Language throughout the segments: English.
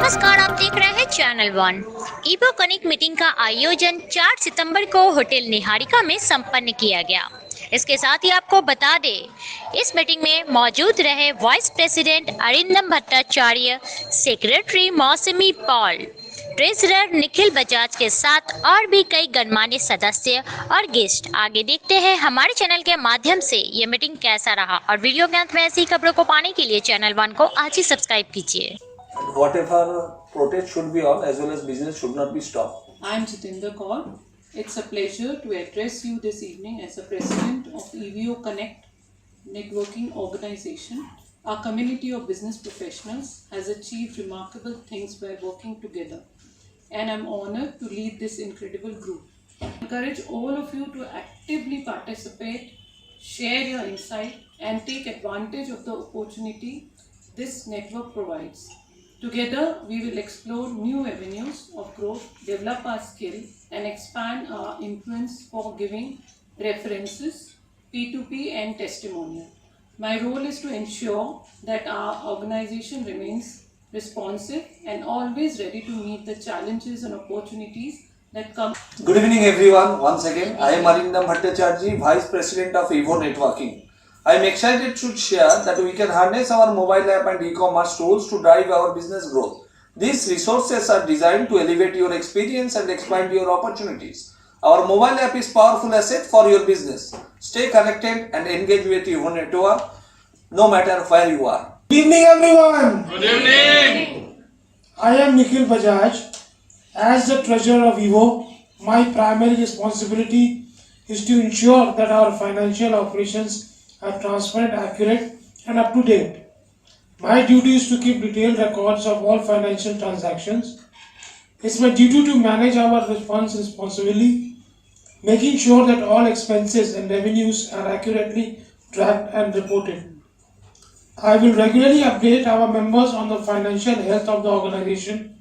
नमस्कार, आप देख रहे हैं channel one. Evo connect meeting का आयोजन 4 सितंबर को होटल निहारिका में संपन्न किया गया। इसके साथ ही आपको बता दें, इस मीटिंग में मौजूद रहे vice president Arindam Bhattacharya, secretary मौसमी पॉल, ट्रेजरर निखिल बजाज के साथ और भी कई गणमान्य सदस्य और गेस्ट। आगे देखते हैं हमारे चैनल के माध्यम से ये मीटिंग कैसा रहा, और वीडियो के अंत में ऐसी खबरों को पाने के लिए चैनल वन को आज ही सब्सक्राइब कीजिए। Whatever protest should be on, as well as business should not be stopped. I am Jitendra Kaur. It's a pleasure to address you this evening as the president of EVO Connect networking organization. Our community of business professionals has achieved remarkable things by working together, and I'm honored to lead this incredible group. I encourage all of you to actively participate, share your insight, and take advantage of the opportunity this network provides. Together, we will explore new avenues of growth, develop our skill, and expand our influence for giving references, P2P, and testimonial. My role is to ensure that our organization remains responsive and always ready to meet the challenges and opportunities that come. Good evening, everyone. Once again, I am Arindam Bhattacharjee, Vice President of EVO Networking. I am excited to share that we can harness our mobile app and e-commerce tools to drive our business growth. These resources are designed to elevate your experience and expand your opportunities. Our mobile app is powerful asset for your business. Stay connected and engage with EVO Network no matter where you are. Good evening, everyone. Good evening. I am Nikhil Bajaj. As the treasurer of EVO, my primary responsibility is to ensure that our financial operations are transparent, accurate, and up to date. My duty is to keep detailed records of all financial transactions. It's my duty to manage our funds responsibly, making sure that all expenses and revenues are accurately tracked and reported. I will regularly update our members on the financial health of the organization,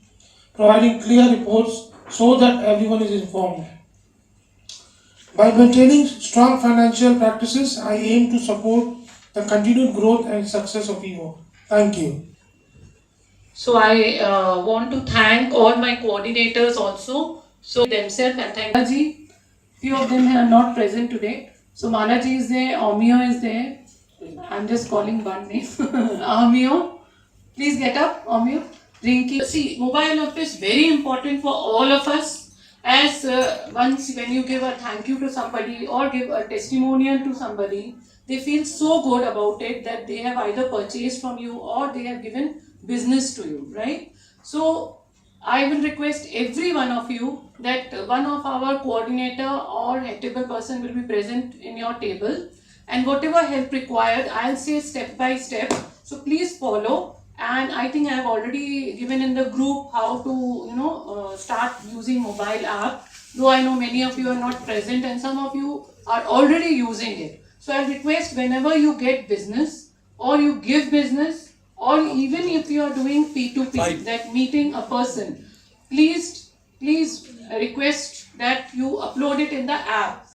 providing clear reports so that everyone is informed. By maintaining strong financial practices, I aim to support the continued growth and success of EVO. Thank you. So I want to thank all my coordinators also. So themselves, and thank Malaji. Few of them are not present today. So Malaji is there, Omio is there. I'm just calling one name. Omio, please get up, Omio. Rinki. See, mobile app is very important for all of us. As once when you give a thank you to somebody or give a testimonial to somebody, they feel so good about it that they have either purchased from you or they have given business to you, right? So I will request every one of you that one of our coordinator or headtable person will be present in your table, and whatever help required, I'll say step by step. So please follow. And I think I have already given in the group how to start using mobile app, though I know many of you are not present and some of you are already using it. So I'll request whenever you get business or you give business, or even if you are doing P2P, that meeting a person, please request that you upload it in the app.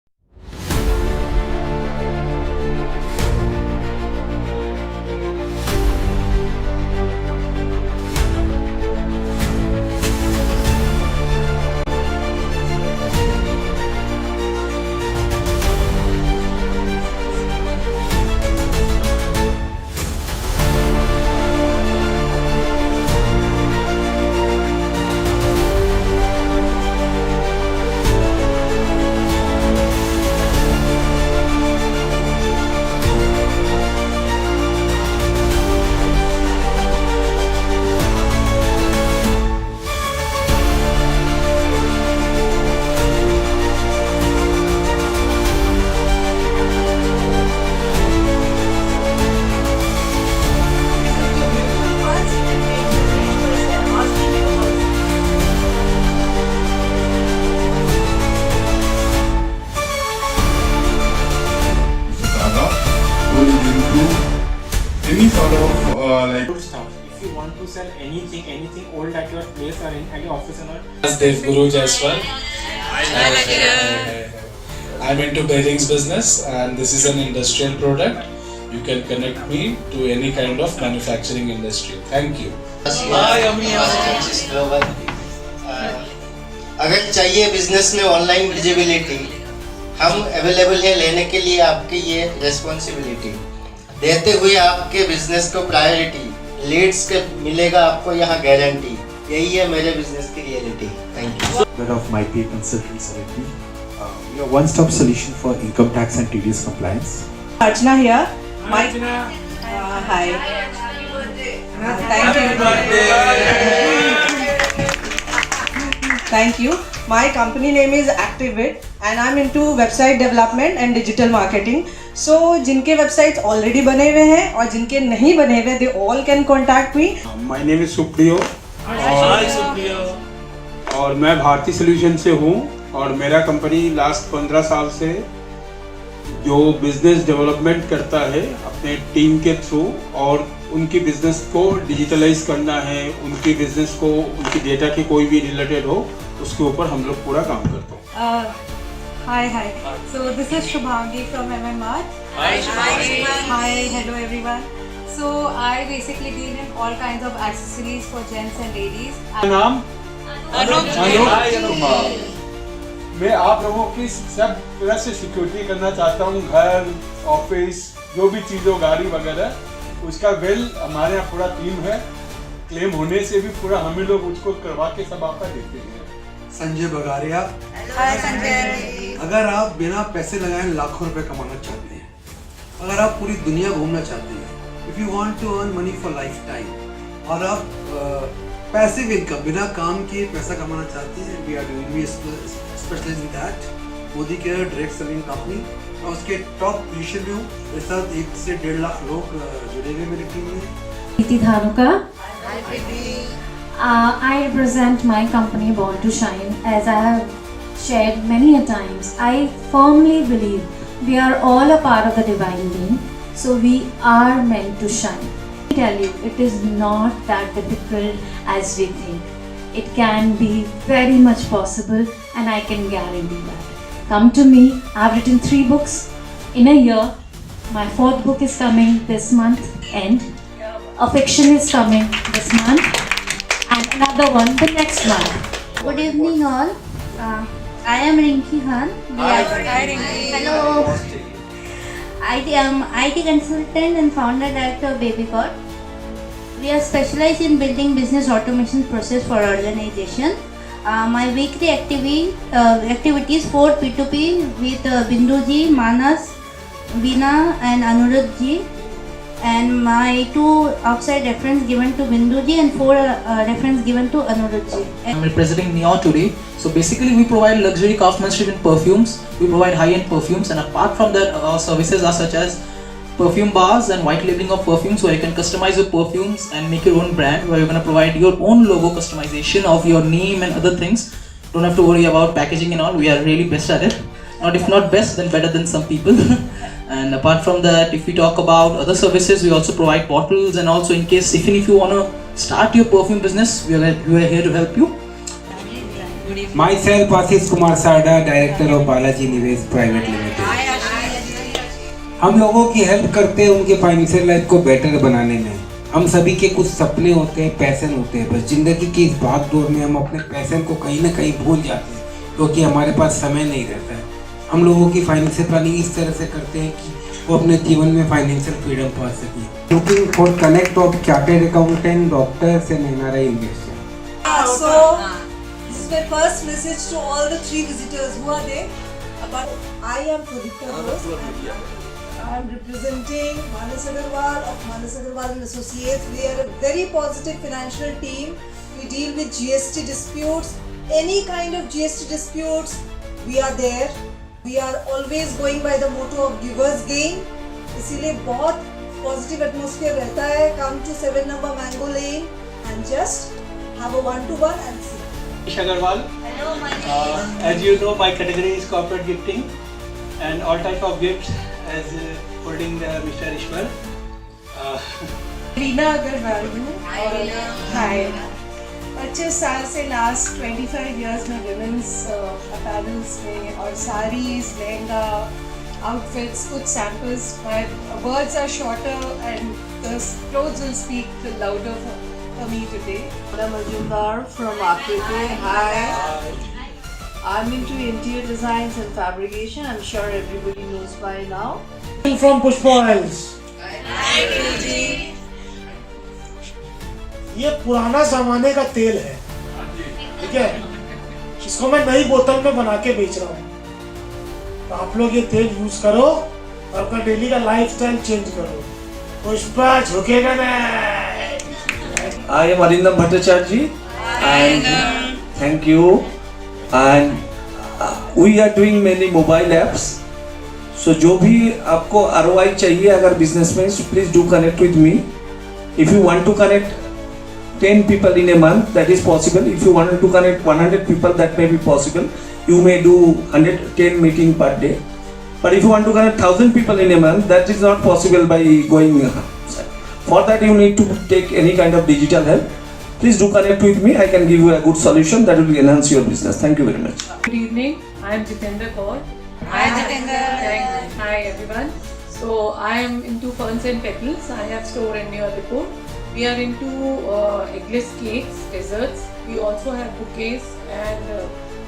Any sort of Good stuff. If you want to sell anything old at your place or at your office or not. Dev Guru Jaiswal. I'm into bearings business, and this is an industrial product. you can connect me to any kind of manufacturing industry. Thank you. Global अगर चाहिए business में online visibility, हम available है लेने के लिए। आपकी ये रेस्पॉन्सिबिलिटी देते हुए आपके बिजनेस को प्रायोरिटी, लीड्स के मिलेगा आपको यहाँ गारंटी। यही है मेरे बिजनेस की reality. Thank you. Of MyPay Consultants LLP. We are one-stop solution for income tax and TDS compliance. Archana here. Hi. Thank you. Thank you. My company name is Activate and I'm into website development and digital marketing. So जिनके websites already बने हुए हैं और जिनके नहीं बने हुए, they all can contact me. My name is Supriyo. और मैं भारती सोल्यूशन से हूँ और मेरा कंपनी लास्ट 15 साल से जो बिजनेस डेवलपमेंट करता है अपने टीम के थ्रू, और उनकी बिजनेस को डिजिटलाइज करना है, उनकी बिजनेस को उनकी डेटा की कोई भी रिलेटेड हो उसके ऊपर हम लोग पूरा काम करते हैं। Hi. So this is Shubhangi from MMR. Hi, hello everyone. So I basically deal in all kinds of accessories for gents and ladies. नाम मैं आप लोगों की सब तरह से सिक्योरिटी करना चाहता हूँ। घर, ऑफिस, जो भी चीज़ हो, गाड़ी वगैरह, उसका हमारे यहाँ पूरा टीम है। क्लेम होने से भी पूरा हम ही लोग उसको करवा के सब आपका देते हैं। संजय बगारिया। Hi Sanjay. अगर आप बिना पैसे लगाए लाखों रुपए कमाना चाहते हैं, अगर आप पूरी दुनिया घूमना चाहते हैं, if you want to earn money for lifetime, और आप पैसिव इनकम बिना काम किए पैसा कमाना चाहते हैं, we are doing specialise in that. Modicare direct selling company, और उसके टॉप पोजीशन में हूँ। मेरे साथ 1 से 1.5 लाख लोग जुड़े हुए मेरी टीम में। Preeti Dhanuka. I represent my company Born to Shine. As I have shared many a times, I firmly believe we are all a part of the divine being, so we are meant to shine. I tell you, it is not that difficult as we think. It can be very much possible, and I can guarantee that. Come to me. I've written 3 books in a year. My 4th book is coming this month, and a fiction is coming this month, and another one the next month. Good evening all. I am Rinki Khan. Hi Rinki. Hello. I am IT consultant and founder director of BabyCord. We are specialized in building business automation process for organization. My weekly activities for P2P with Binduji, Manas, Veena and Anuruddhji, and my 2 outside reference given to Binduji and 4 reference given to Anuruddhji. I'm representing Neon today. So basically we provide luxury craftsmanship in perfumes, we provide high-end perfumes, and apart from that our services are such as perfume bars and white labeling of perfumes, where you can customize your perfumes and make your own brand, where you're going to provide your own logo customization of your name and other things. Don't have to worry about packaging and all. We are really best at it. Not if not best, then better than some people. And apart from that, if we talk about other services, we also provide bottles, and also in case even if you want to start your perfume business, we are here to help you. Myself Ashish Kumar Sarda, Director of Balaji Nivesh Private Limited. हम लोगों की help करते हैं उनके financial life को better बनाने में। हम सभी के कुछ सपने होते हैं, पैशन होते हैं, बस ज़िंदगी की इस भाग दौड़ में हम अपने पैशन को कहीं ना कहीं भूल जाते हैं क्योंकि हमारे पास समय नहीं रहता है। हम लोगों की फाइनेंशियल प्लानिंग इस तरह से करते हैं कि वो अपने जीवन में फाइनेंशियल फ्रीडम पा सकें। Looking for connect of chartered accountant, doctors and NRI investor. So this is my first message to all the 3 visitors. Who are they? I am Pradipta Bose. I am representing Manas Agarwal of Manas Agarwal and Associates. We are a very positive financial team. We deal with GST disputes, any kind of GST disputes. We are there. We are always going by the motto of givers gain. इसीलिए बहुत positive atmosphere रहता है. Come to 7 number Mango Lane and just have a 1-to-1 and see. Manish Agarwal. Hello Manish. As you know, my category is corporate gifting and all type of gifts as holding Mr. Ishwar. Reena Agarwal. Hi. 25 साल से last 25 years में women's apparels में और sarees, lehenga outfits, good samples, but words are shorter and the clothes will speak louder for me today. Anna Majumdar from Akriti. Hi. I'm into interior designs and fabrication. I'm sure everybody knows by now. From Pushpa Oils. ये पुराना जमाने का तेल है, ठीक है? इसको मैं नई बोतल में बना के बेच रहा हूँ। तो आप लोग ये तेल यूज करो और अपना डेली का लाइफस्टाइल चेंज करो। पुष्पा झुकेगा नहीं। I am Arindam Bhattacharya and thank you. And we are doing many mobile apps. So जो भी आपको ROI चाहिए अगर business में, so please do connect with me. If you want to connect 10 people in a month, that is possible. If you want to connect 100 people, that may be possible. You may do 110 meeting per day. But if you want to connect 1000 people in a month, that is not possible by going. For that you need to take any kind of digital help. Please do connect with me. I can give you a good solution that will enhance your business. Thank you very much. Good evening. I am Jitendra Kaur. Hi Jitendra. Hi everyone. So I am into ferns and petals. I have store in near Ripur. We are into eggless cakes, desserts. We also have bouquets and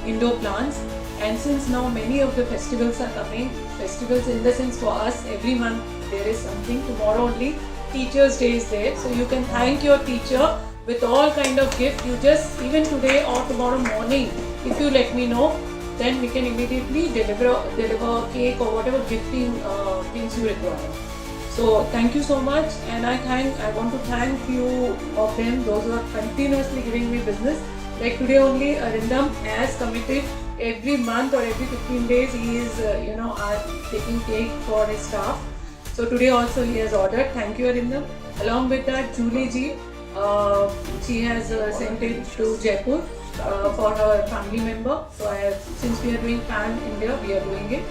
indoor plants. And since now many of the festivals are coming, festivals in the sense for us every month there is something. Tomorrow only Teachers' Day is there, so you can thank your teacher with all kind of gift. You just even today or tomorrow morning, if you let me know, then we can immediately deliver cake or whatever gifting things you require. So thank you so much, and I want to thank few of them, those who are continuously giving me business. Like today only, Arindam has committed every month or every 15 days he is taking cake for his staff. So today also he has ordered. Thank you Arindam. Along with that, Julie ji, she has sent it to Jaipur for her family member. So since we are doing Pan India, we are doing it.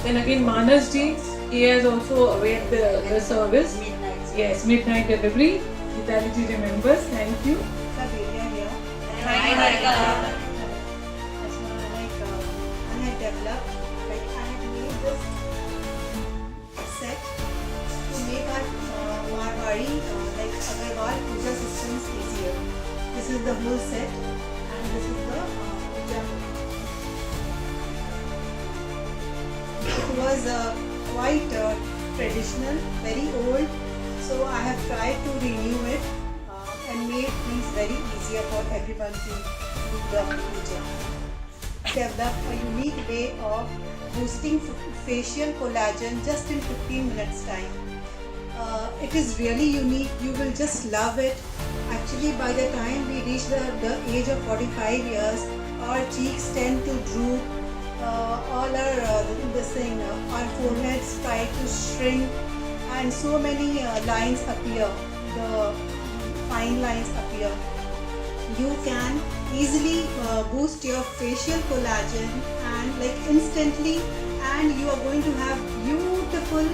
Then again Manas ji, he has also read the service. Yes, midnight delivery. Gitali ji remembers. Thank you. Hi Harika. I had developed, I had made this set to make our Marwari Agarwal puja systems easier. This is the whole set, and this is the puja. It was quite traditional, very old, so I have tried to renew it and made things very easier for everyone to do the puja. Developed a unique way of boosting facial collagen just in 15 minutes time. It is really unique. You will just love it. Actually, by the time we reach the age of 45 years, our cheeks tend to droop. All our foreheads try to shrink, and so many lines appear. The fine lines appear. You can easily boost your facial collagen and instantly, and you are going to have beautiful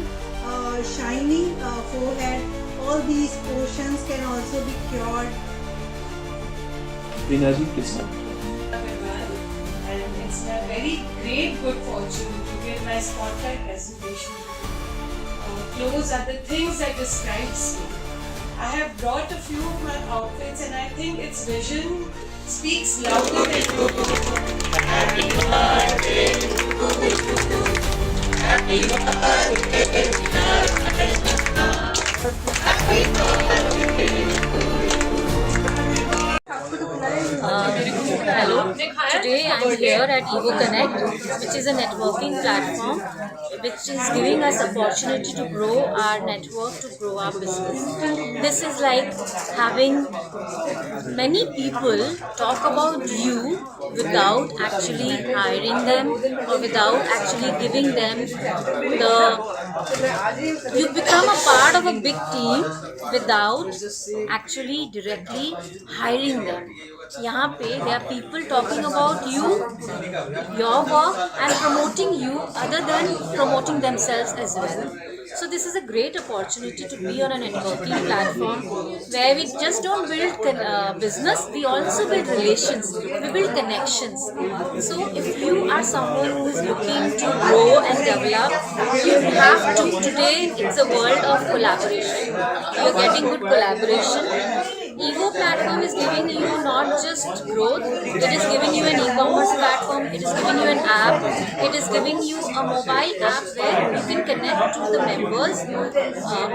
shiny forehead. All these portions can also be cured. Rinaji, please. And it's a very great good fortune to get my spotlight presentation. Clothes are the things that describes me. I have brought a few of my outfits, and I think its vision speaks louder than Happy birthday to you. Happy birthday to you. Happy birthday to you. Hello, today I am here at Evo Connect, which is a networking platform which is giving us opportunity to grow our network, to grow our business. This is like having many people talk about you without actually hiring them or without actually giving them you become a part of a big team without actually directly hiring them. यहाँ पे there are people talking about you, your work, and promoting you other than promoting themselves as well. So this is a great opportunity to be on a networking platform where we just don't build business, we also build relations, we build connections. So if you are someone who is looking to grow and develop, you have to, today it's a world of collaboration. You're getting good collaboration. Evo platform is giving you not just growth, it is giving you an e-commerce platform, it is giving you an app, it is giving you a mobile app where you can connect to the members,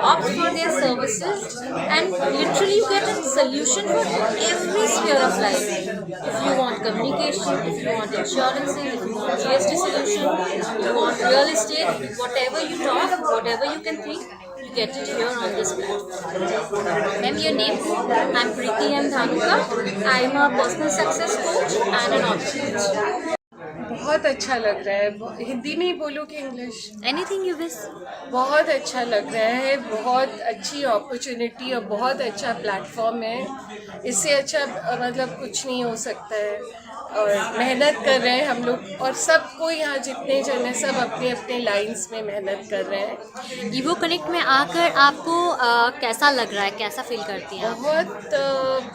opt for their services, and literally you get a solution for every sphere of life. If you want communication, if you want insurances, if you want GST solution, if you want real estate, whatever you talk, whatever you can think, you get it here on this platform. Ma'am, your name? I'm Preeti M. Dhanuka. I am a personal success coach and an author coach. बहुत अच्छा लग रहा है. हिंदी में ही बोलो कि English? Anything you wish. बहुत अच्छा लग रहा है. बहुत अच्छी अपॉर्चुनिटी और बहुत अच्छा प्लेटफॉर्म है. इससे अच्छा मतलब कुछ नहीं हो सकता है. और मेहनत कर रहे हैं हम लोग और सबको यहाँ जितने जन हैं सब अपने अपने लाइंस में मेहनत कर रहे हैं. ईवो कनेक्ट में आकर आपको कैसा लग रहा है, कैसा फील करती हैं? बहुत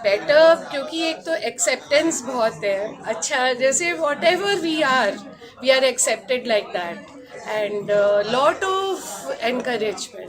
बेटर, क्योंकि एक तो एक्सेप्टेंस बहुत है. अच्छा, जैसे whatever we are accepted like that and lot of encouragement.